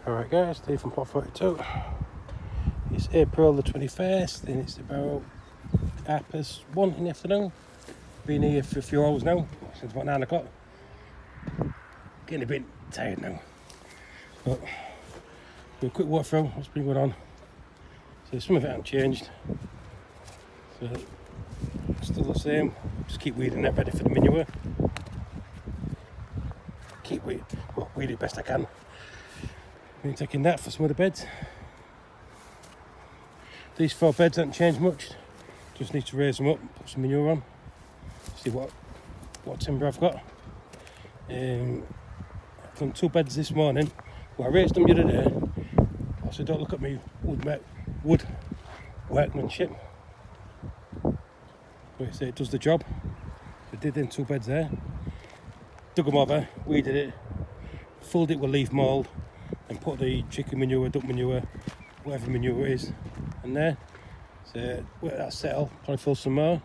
Alright guys, Steve from Plot 42. It's April the 21st and it's about 1:30 in the afternoon. Been here for a few hours now, since about 9 o'clock. Getting a bit tired now. But do a quick walk through what's been going on. So some of it hasn't changed. So still the same. Just keep weeding it ready for the manure. Weed it best I can. Been taking that for some of the beds. These 4 beds haven't changed much. Just need to raise them up, put some manure on. See what timber I've got. I've done 2 beds this morning. Well, I raised them the other day. Also, don't look at me wood workmanship. But it does the job. I did them 2 beds there. Dug them over, weeded it, filled it with leaf mould, and put the chicken manure, duck manure, whatever manure it is, in there. So let that settle, probably fill some more.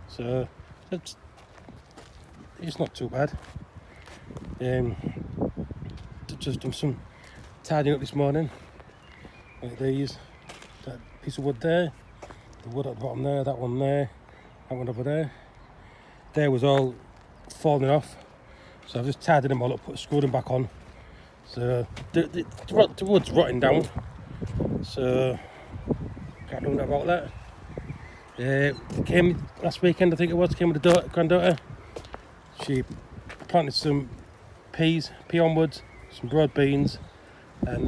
So it's not too bad. Just done some tidying up this morning, like these. That piece of wood there, the wood at the bottom there, that one there, that one over there. There was all falling off, so I've just tidied them all up, screwed them back on. So the wood's rotting down, so can't do nothing about that. Came last weekend, I think it was, came with the granddaughter. She planted some peas, pea onwards, some broad beans and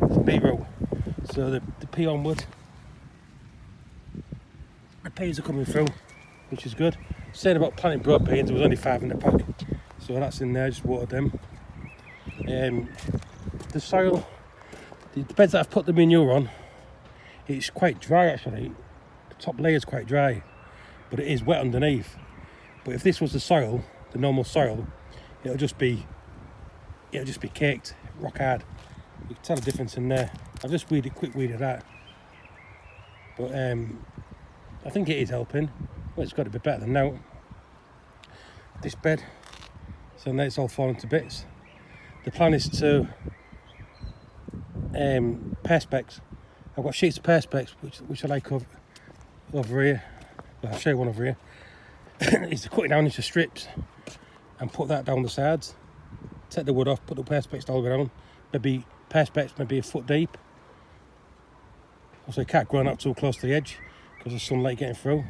some beetroot. So the pea onwards, the peas are coming through, which is good. Saying about planting broad beans, there was only 5 in the pack, so that's in there, just watered them. The soil, the beds that I've put the manure on, it's quite dry actually. The top layer is quite dry, but it is wet underneath. But if this was the soil, the normal soil, it'll just be caked, rock hard. You can tell the difference in there. I've just quick weeded that. But I think it is helping. Well, it's got to be better than now. This bed, so now it's all falling to bits. The plan is to perspex. I've got sheets of perspex which I like over here. Well, I'll show you one over here. Is to cut it down into strips and put that down the sides. Take the wood off, put the perspex all the way down. Maybe perspex maybe a foot deep. Also, it can't grow out too close to the edge because of sunlight getting through.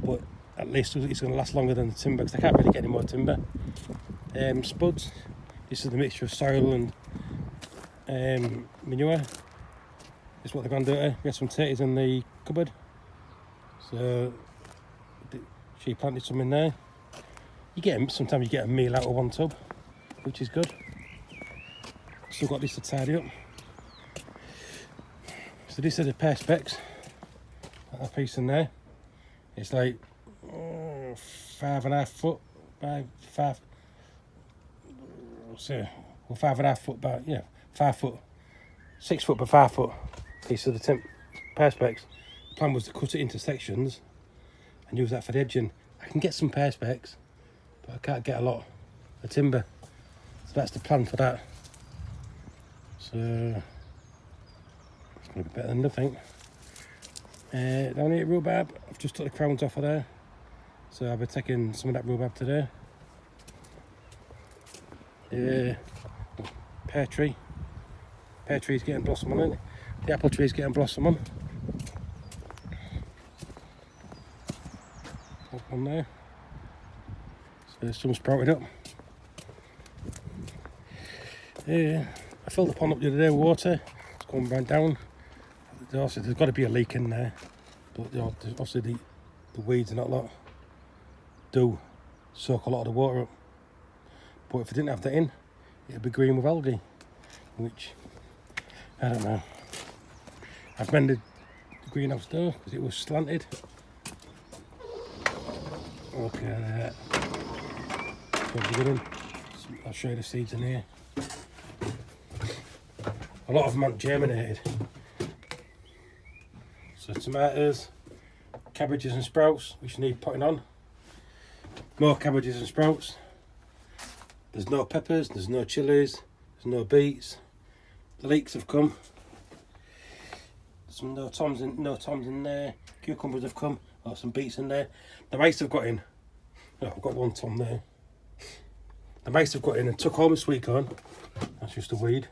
But at least it's going to last longer than the timber because I can't really get any more timber. Spuds. This is the mixture of soil and manure. This is what the granddaughter. We had some taters in the cupboard, so she planted some in there. Sometimes you get a meal out of one tub, which is good. Still got this to tidy up. So this is the perspex. That piece in there. It's like 5.5 foot by 5. So, well, 5.5 foot by 5 foot, 6 foot by 5 foot piece of the perspex. The plan was to cut it into sections and use that for the edging. I can get some perspex, but I can't get a lot of timber. So that's the plan for that. So it's going to be better than nothing. Down here at rhubarb, I've just took the crowns off of there. So I'll be taking some of that rhubarb today. Pear tree's getting blossom on it. The apple tree's getting blossom on. Up on there. So there's some sprouted up. I filled the pond up the other day with water. It's going right down. There's got to be a leak in there, but obviously the weeds and that lot do soak a lot of the water up. But if I didn't have that in, it'd be green with algae, which I don't know. I've mended the greenhouse door because it was slanted. Okay, I'll show you the seeds in here. A lot of them aren't germinated. So tomatoes, cabbages and sprouts, which need putting on. More cabbages and sprouts. There's no peppers, there's no chilies, There's no beets. The leeks have come. Some no toms in there. Cucumbers have come. Oh, some beets in there. The mice have got in. Oh, I've got one tom there. The mice have got in and took all my sweet corn. That's just a weed.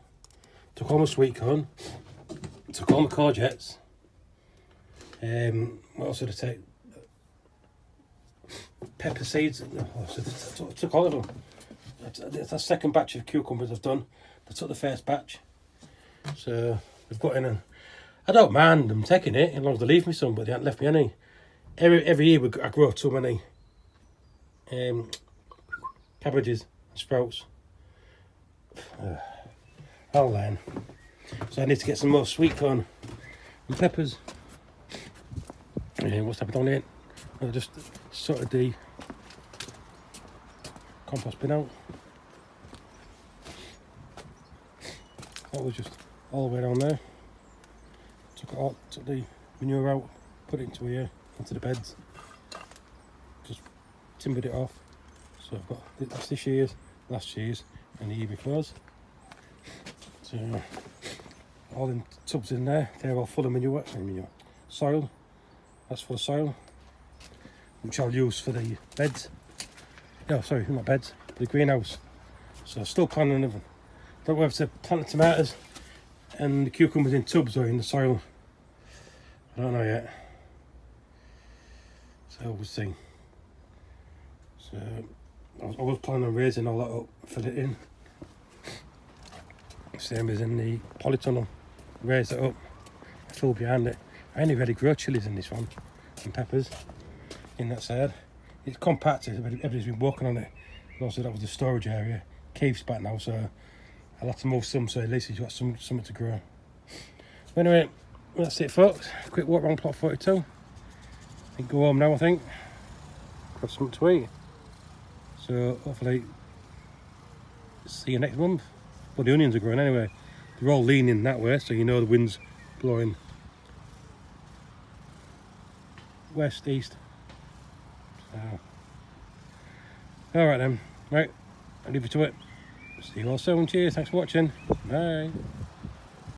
Took all my sweet corn. Took all my courgettes. What else did I take? Pepper seeds. Oh, so took all of them. It's the second batch of cucumbers I've done. I took the first batch. So they've got in, and I don't mind them taking it as long as they leave me some, but they haven't left me any. Every year I grow too many cabbages and sprouts. I'll learn. So I need to get some more sweet corn and peppers. What's happened on it? I just sorted the compost bin out. That was just all the way down there. Took it out, took the manure out, put it into here, into the beds. Just timbered it off. So I've got that's this year's, last year's, and the year before's. So all in tubs in there. They're all full of manure, soil. That's full of soil, which I'll use for the beds. No, sorry, not beds, the greenhouse. So I'm still planning them. Don't know whether to plant the tomatoes and the cucumbers in tubs or in the soil. I don't know yet. So we'll see. So I was planning on raising all that up, fill it in. Same as in the polytunnel. Raise it up, fill behind it. I only really grow chilies in this one and peppers in that side. It's compacted, everybody's been working on it. Also, that was the storage area. Cave's back now, so I'll have to move some, so at least you've got something to grow. But anyway, that's it, folks. Quick walk around plot 42. I can go home now, I think. Got something to eat. So hopefully, see you next month. Well, the onions are growing anyway. They're all leaning that way, so you know the wind's blowing west, east. So, alright then. Right, I'll leave you to it. See you all soon. Cheers, thanks for watching. Bye.